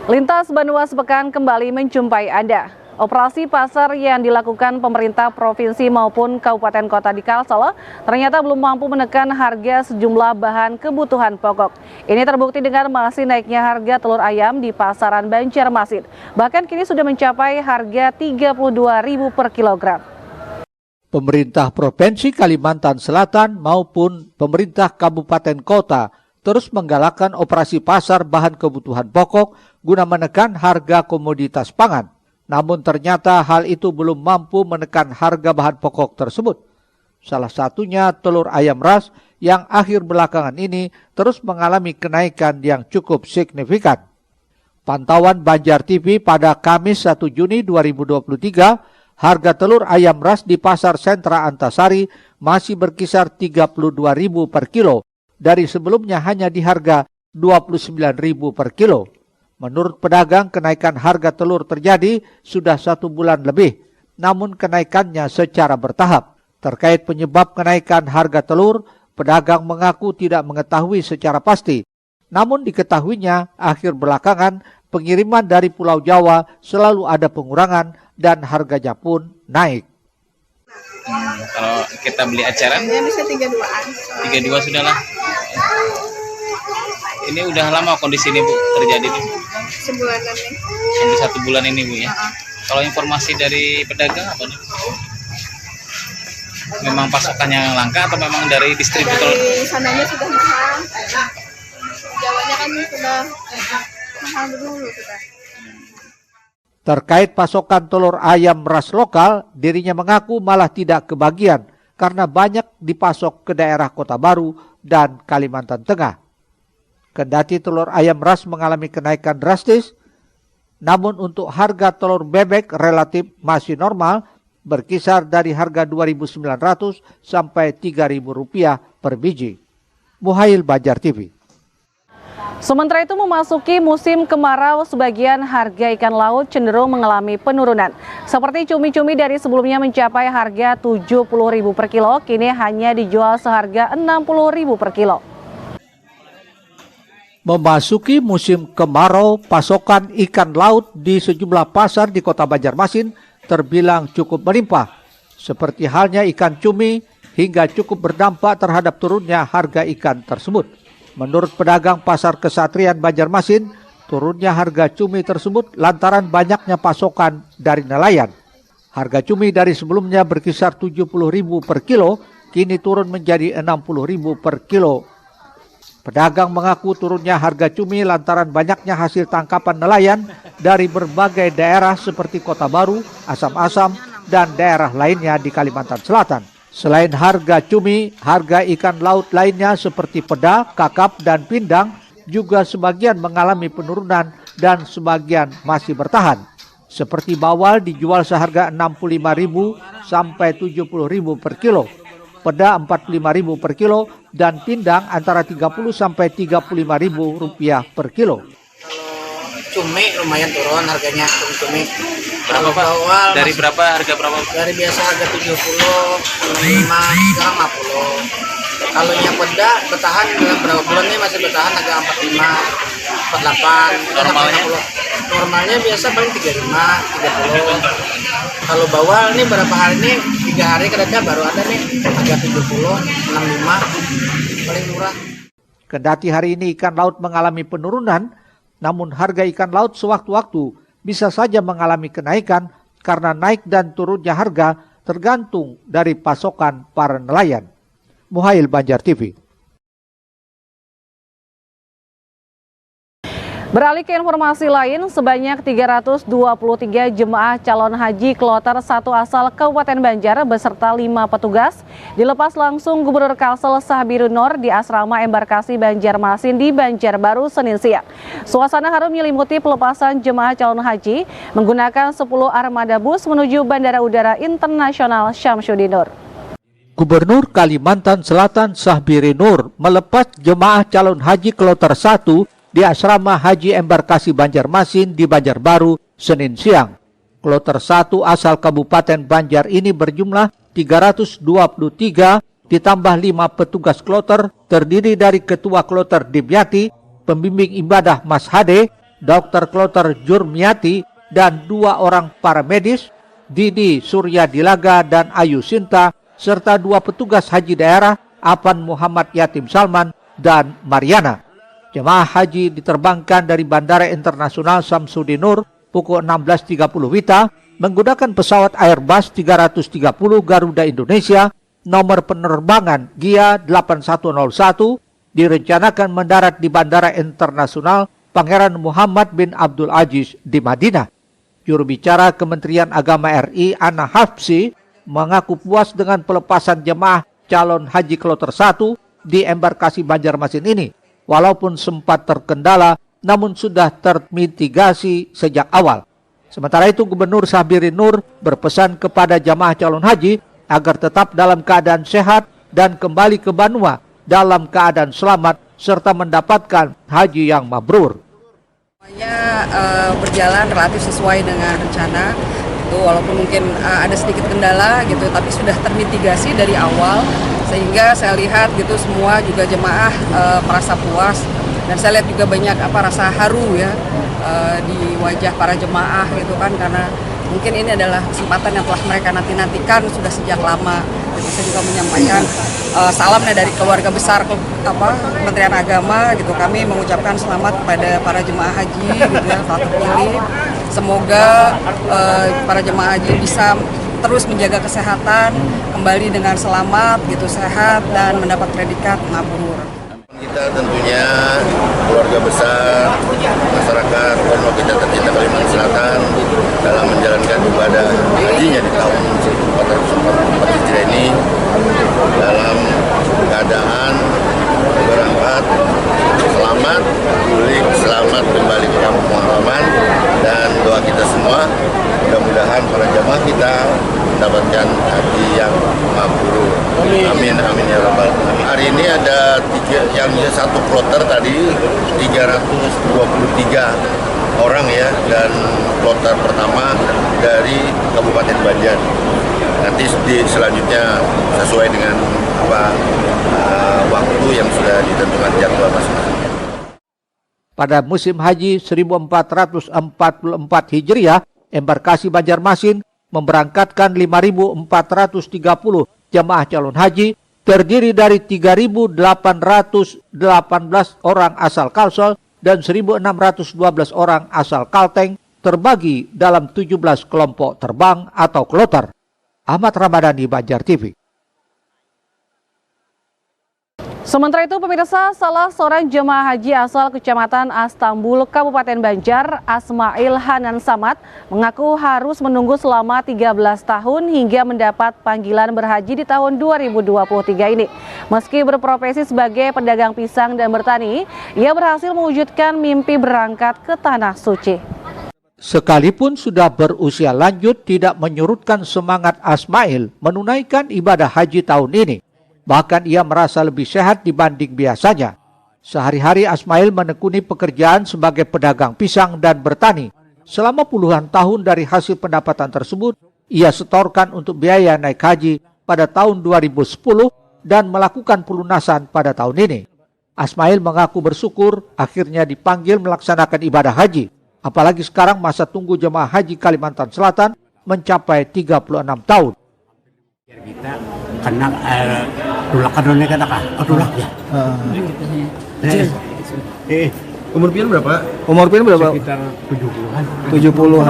Lintas Banua sepekan kembali menjumpai Anda. Operasi pasar yang dilakukan pemerintah provinsi maupun kabupaten kota di Kalsel ternyata belum mampu menekan harga sejumlah bahan kebutuhan pokok. Ini terbukti dengan masih naiknya harga telur ayam di pasaran Banjarmasin. Bahkan kini sudah mencapai harga Rp32.000 per kilogram. Pemerintah Provinsi Kalimantan Selatan maupun pemerintah kabupaten kota terus menggalakkan operasi pasar bahan kebutuhan pokok guna menekan harga komoditas pangan. Namun ternyata hal itu belum mampu menekan harga bahan pokok tersebut. Salah satunya telur ayam ras yang akhir belakangan ini terus mengalami kenaikan yang cukup signifikan. Pantauan Banjar TV pada Kamis 1 Juni 2023, harga telur ayam ras di Pasar Sentra Antasari masih berkisar Rp32.000 per kilo. Dari sebelumnya hanya di harga Rp29.000 per kilo. Menurut pedagang, kenaikan harga telur terjadi sudah 1 bulan lebih, namun kenaikannya secara bertahap. Terkait penyebab kenaikan harga telur, pedagang mengaku tidak mengetahui secara pasti. Namun diketahuinya akhir belakangan pengiriman dari Pulau Jawa selalu ada pengurangan dan harganya pun naik. Kalau kita beli acaran, ya bisa 32-an. 32 sudah lah. Ini udah lama kondisi ini Bu terjadi nih? Sebulanan nih. Sampai 1 bulan ini Bu ya. Kalau informasi dari pedagang apa nih? Memang pasokannya langka atau memang dari distributor? Dari sananya sudah mahal. Jawanya kan sudah mahal dulu sudah. Terkait pasokan telur ayam ras lokal, dirinya mengaku malah tidak kebagian karena banyak dipasok ke daerah Kota Baru dan Kalimantan Tengah. Kendati telur ayam ras mengalami kenaikan drastis, namun untuk harga telur bebek relatif masih normal, berkisar dari harga Rp2.900 sampai Rp3.000 per biji. Muhail, Banjar TV. Sementara itu memasuki musim kemarau, sebagian harga ikan laut cenderung mengalami penurunan. Seperti cumi-cumi dari sebelumnya mencapai harga Rp70.000 per kilo, kini hanya dijual seharga Rp60.000 per kilo. Memasuki musim kemarau, pasokan ikan laut di sejumlah pasar di kota Banjarmasin terbilang cukup melimpah. Seperti halnya ikan cumi, hingga cukup berdampak terhadap turunnya harga ikan tersebut. Menurut pedagang pasar Kesatrian Banjarmasin, turunnya harga cumi tersebut lantaran banyaknya pasokan dari nelayan. Harga cumi dari sebelumnya berkisar Rp70.000 per kilo, kini turun menjadi Rp60.000 per kilo. Pedagang mengaku turunnya harga cumi lantaran banyaknya hasil tangkapan nelayan dari berbagai daerah seperti Kota Baru, Asam-Asam, dan daerah lainnya di Kalimantan Selatan. Selain harga cumi, harga ikan laut lainnya seperti peda, kakap, dan pindang juga sebagian mengalami penurunan dan sebagian masih bertahan. Seperti bawal dijual seharga Rp65.000 sampai Rp70.000 per kilo. Peda Rp45.000 per kilo dan pindang antara Rp30 sampai Rp35.000 per kilo. Cumi lumayan turun harganya, cumi. Berapa Pak? Bawal, dari berapa harga berapa? dari biasa harga 70, 65, sekarang 50. Kalau yang peda bertahan dalam berapa bulan ini masih bertahan harga 45, 48, Normalnya? 50. Normalnya biasa paling 35, 30. Kalau bawal ini berapa hari ini? 3 hari kerja baru ada nih harga 70, 65, paling murah. Kendati hari ini ikan laut mengalami penurunan, namun harga ikan laut sewaktu-waktu bisa saja mengalami kenaikan karena naik dan turunnya harga tergantung dari pasokan para nelayan. Muhail, Banjar TV. Beralih ke informasi lain, sebanyak 323 jemaah calon haji kloter 1 asal Kabupaten Banjar beserta 5 petugas dilepas langsung Gubernur Kalsel Sahbirun Nur di asrama embarkasi Banjarmasin di Banjarbaru Senin siang. Suasana harum menyelimuti pelepasan jemaah calon haji menggunakan 10 armada bus menuju Bandara Udara Internasional Syamsuddin Nur. Gubernur Kalimantan Selatan Sahbirun Nur melepas jemaah calon haji kloter 1 di asrama haji embarkasi Banjarmasin di Banjarbaru Senin siang. Kloter 1 asal Kabupaten Banjar ini berjumlah 323 ditambah 5 petugas kloter terdiri dari Ketua Kloter Dimyati, Pembimbing Ibadah Mas Hade, Dr. Kloter Jurmiati, dan 2 orang paramedis, Didi Surya Dilaga dan Ayu Sinta, serta 2 petugas haji daerah, Apan Muhammad Yatim Salman dan Mariana. Jemaah haji diterbangkan dari Bandara Internasional Samsudin Nur pukul 16.30 WITA menggunakan pesawat Airbus 330 Garuda Indonesia nomor penerbangan GIA 8101, direncanakan mendarat di Bandara Internasional Pangeran Muhammad bin Abdul Aziz di Madinah. Juru bicara Kementerian Agama RI, Ana Hafsi, mengaku puas dengan pelepasan jemaah calon haji kloter 1 di embarkasi Banjarmasin ini. Walaupun sempat terkendala, namun sudah termitigasi sejak awal. Sementara itu, Gubernur Sabirin Nur berpesan kepada jemaah calon haji agar tetap dalam keadaan sehat dan kembali ke Banua dalam keadaan selamat serta mendapatkan haji yang mabrur. Semuanya berjalan relatif sesuai dengan rencana, gitu, walaupun mungkin ada sedikit kendala gitu, tapi sudah termitigasi dari awal, sehingga saya lihat gitu semua juga jemaah merasa puas, dan saya lihat juga banyak rasa haru ya di wajah para jemaah gitu kan, karena mungkin ini adalah kesempatan yang telah mereka nanti-nantikan sudah sejak lama. Jadi saya juga menyampaikan salamnya dari keluarga besar Kementerian Agama gitu. Kami mengucapkan selamat kepada para jemaah haji gitu ya, telah terpilih. Semoga para jemaah haji bisa terus menjaga kesehatan, kembali dengan selamat gitu, sehat dan mendapat predikat mabrur. Kita tentunya keluarga besar, masyarakat Pondok kita tercinta Kalimantan Selatan dalam menjalankan ibadah hajinya di tahun 1444 Hijriah ini dalam keadaan berangkat selamat, pulih selamat kembali ke kampung halaman, dan doa kita semua mudah-mudahan para jamaah kita mendapatkan haji yang mabrur. Amin amin ya rabbal alamin. Hari ini ada yang satu kloter tadi 323 orang ya, dan kloter pertama dari Kabupaten Banjar. Nanti selanjutnya sesuai dengan waktu yang sudah ditentukan jadwal masing-masing. Pada musim haji 1444 Hijriah, embarkasi Banjarmasin memberangkatkan 5.430 jemaah calon haji, terdiri dari 3.818 orang asal Kalsel dan 1.612 orang asal Kalteng, terbagi dalam 17 kelompok terbang atau kloter. Ahmad Ramadhani, Banjar TV. Sementara itu, pemirsa, salah seorang jemaah haji asal Kecamatan Astambul, Kabupaten Banjar, Asmail Hanan Samad, mengaku harus menunggu selama 13 tahun hingga mendapat panggilan berhaji di tahun 2023 ini. Meski berprofesi sebagai pedagang pisang dan bertani, ia berhasil mewujudkan mimpi berangkat ke Tanah Suci. Sekalipun sudah berusia lanjut, tidak menyurutkan semangat Asmail menunaikan ibadah haji tahun ini. Bahkan ia merasa lebih sehat dibanding biasanya. Sehari-hari Asmail menekuni pekerjaan sebagai pedagang pisang dan bertani. Selama puluhan tahun dari hasil pendapatan tersebut, ia setorkan untuk biaya naik haji pada tahun 2010 dan melakukan pelunasan pada tahun ini. Asmail mengaku bersyukur akhirnya dipanggil melaksanakan ibadah haji. Apalagi sekarang masa tunggu jemaah haji Kalimantan Selatan mencapai 36 tahun. Kita kena tulak kanonnya kata kak, tulak ya. Umur pian berapa? Umur pian berapa? Sekitar 70-an. 70.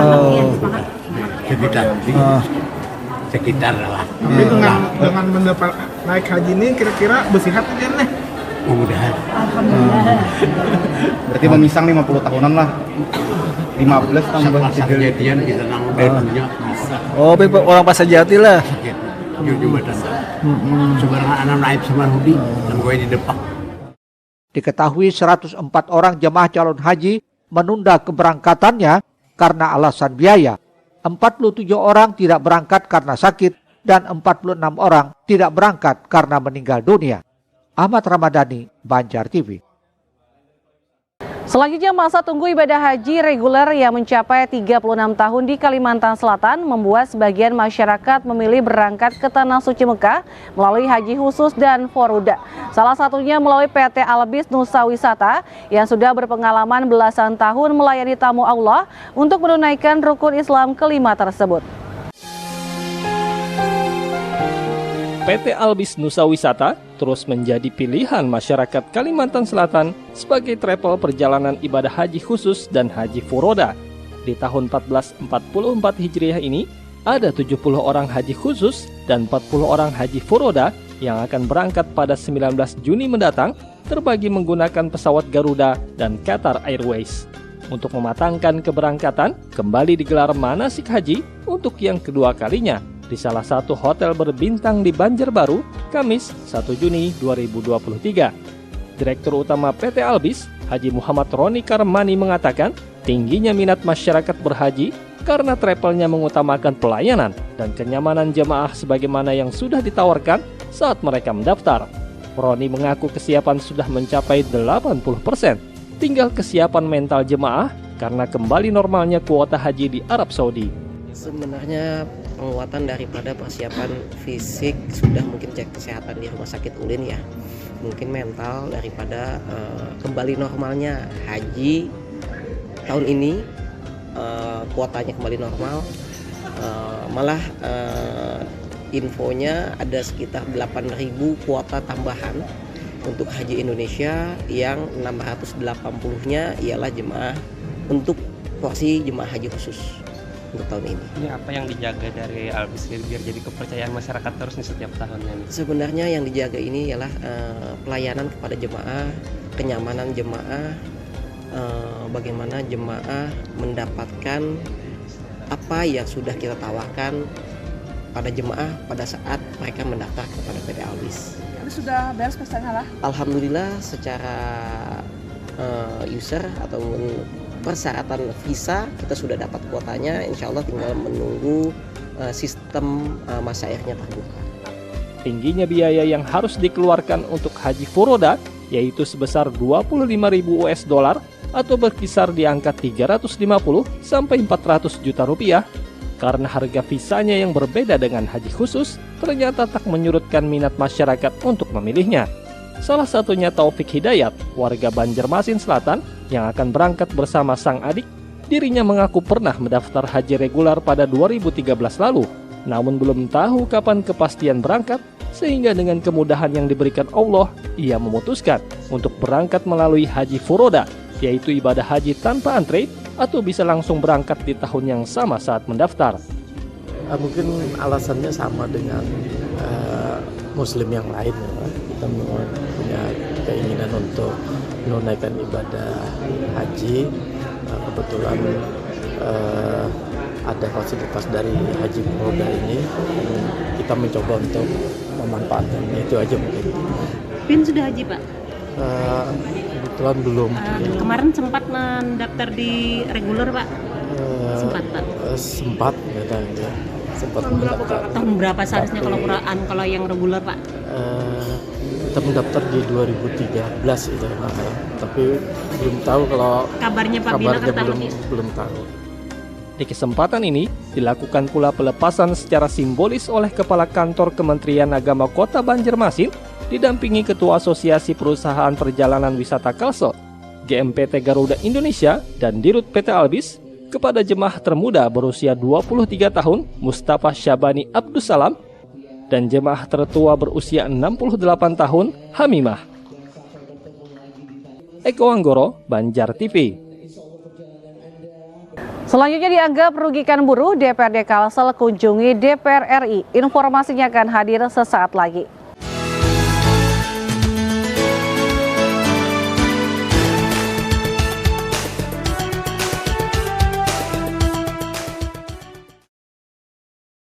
Sekitar lah. Tapi dengan mendapat naik haji ini kira-kira bersihat kan nih? Mudah-mudahan. Berarti memisang 50 tahunan lah. 15 tambah kejadian kita nang punya bisa. Oh, orang Pasar Jati lah. Jumatan. Sebarang anak naib sama Hudi dan gue di depan. Diketahui 104 orang jemaah calon haji menunda keberangkatannya karena alasan biaya. 47 orang tidak berangkat karena sakit dan 46 orang tidak berangkat karena meninggal dunia. Ahmad Ramadhani, Banjar TV. Selanjutnya, masa tunggu ibadah haji reguler yang mencapai 36 tahun di Kalimantan Selatan membuat sebagian masyarakat memilih berangkat ke Tanah Suci Mekah melalui haji khusus dan foruda. Salah satunya melalui PT Albis Nusa Wisata yang sudah berpengalaman belasan tahun melayani tamu Allah untuk menunaikan rukun Islam kelima tersebut. PT Albis Nusa Wisata terus menjadi pilihan masyarakat Kalimantan Selatan sebagai travel perjalanan ibadah haji khusus dan haji furoda. Di tahun 1444 Hijriah ini, ada 70 orang haji khusus dan 40 orang haji furoda yang akan berangkat pada 19 Juni mendatang, terbagi menggunakan pesawat Garuda dan Qatar Airways. Untuk mematangkan keberangkatan, kembali digelar manasik haji untuk yang kedua kalinya di salah satu hotel berbintang di Banjarbaru, Kamis 1 Juni 2023. Direktur Utama PT Albis, Haji Muhammad Roni Karmani mengatakan, tingginya minat masyarakat berhaji karena travelnya mengutamakan pelayanan dan kenyamanan jemaah sebagaimana yang sudah ditawarkan saat mereka mendaftar. Roni mengaku kesiapan sudah mencapai 80%, tinggal kesiapan mental jemaah karena kembali normalnya kuota haji di Arab Saudi. Sebenarnya penguatan daripada persiapan fisik sudah mungkin cek kesehatan di rumah sakit Ulin ya. Mungkin mental daripada kembali normalnya haji tahun ini kuotanya kembali normal. Malah infonya ada sekitar 8.000 kuota tambahan untuk haji Indonesia yang 680-nya ialah jemaah untuk porsi jemaah haji khusus untuk tahun ini. Ini apa yang dijaga dari Albis biar jadi kepercayaan masyarakat terus nih setiap tahunnya nih? Sebenarnya yang dijaga ini ialah pelayanan kepada jemaah, kenyamanan jemaah, bagaimana jemaah mendapatkan apa yang sudah kita tawarkan pada jemaah pada saat mereka mendaftar kepada PT Albis. Sudah beres pesannya lah? Alhamdulillah secara user atau persyaratan visa kita sudah dapat kuotanya, insya Allah tinggal menunggu sistem masa airnya terbuka. Tingginya biaya yang harus dikeluarkan untuk haji furoda yaitu sebesar 25.000 US dollar atau berkisar di angka 350 sampai 400 juta rupiah. Karena harga visanya yang berbeda dengan haji khusus ternyata tak menyurutkan minat masyarakat untuk memilihnya. Salah satunya Taufik Hidayat, warga Banjarmasin Selatan yang akan berangkat bersama sang adik. Dirinya mengaku pernah mendaftar haji reguler pada 2013 lalu, namun belum tahu kapan kepastian berangkat, sehingga dengan kemudahan yang diberikan Allah, ia memutuskan untuk berangkat melalui haji furoda, yaitu ibadah haji tanpa antre atau bisa langsung berangkat di tahun yang sama saat mendaftar. Mungkin alasannya sama dengan muslim yang lain, kita punya keinginan untuk menunaikan ibadah haji. Kebetulan ada fasilitas dari haji furoda ini, kita mencoba untuk memanfaatkannya, itu aja mungkin. Pin sudah haji Pak? Kebetulan belum. Kemarin sempat mendaftar di reguler Pak? Sempat Pak? Sempat ya. Sempat mendaftar. Tahun berapa seharusnya kalau yang reguler Pak? Kita mendaftar di 2013 itu, tapi belum tahu kalau kabarnya Pak Bina belum tahu. Di kesempatan ini dilakukan pula pelepasan secara simbolis oleh Kepala Kantor Kementerian Agama Kota Banjarmasin didampingi Ketua Asosiasi Perusahaan Perjalanan Wisata Kalsel, GMPT Garuda Indonesia dan Dirut PT Albis kepada jemaah termuda berusia 23 tahun Mustafa Syabani Abdussalam dan jemaah tertua berusia 68 tahun Hamimah. Eko Anggoro, Banjar TV. Selanjutnya dianggap merugikan buruh, DPRD Kalsel kunjungi DPR RI. Informasinya akan hadir sesaat lagi.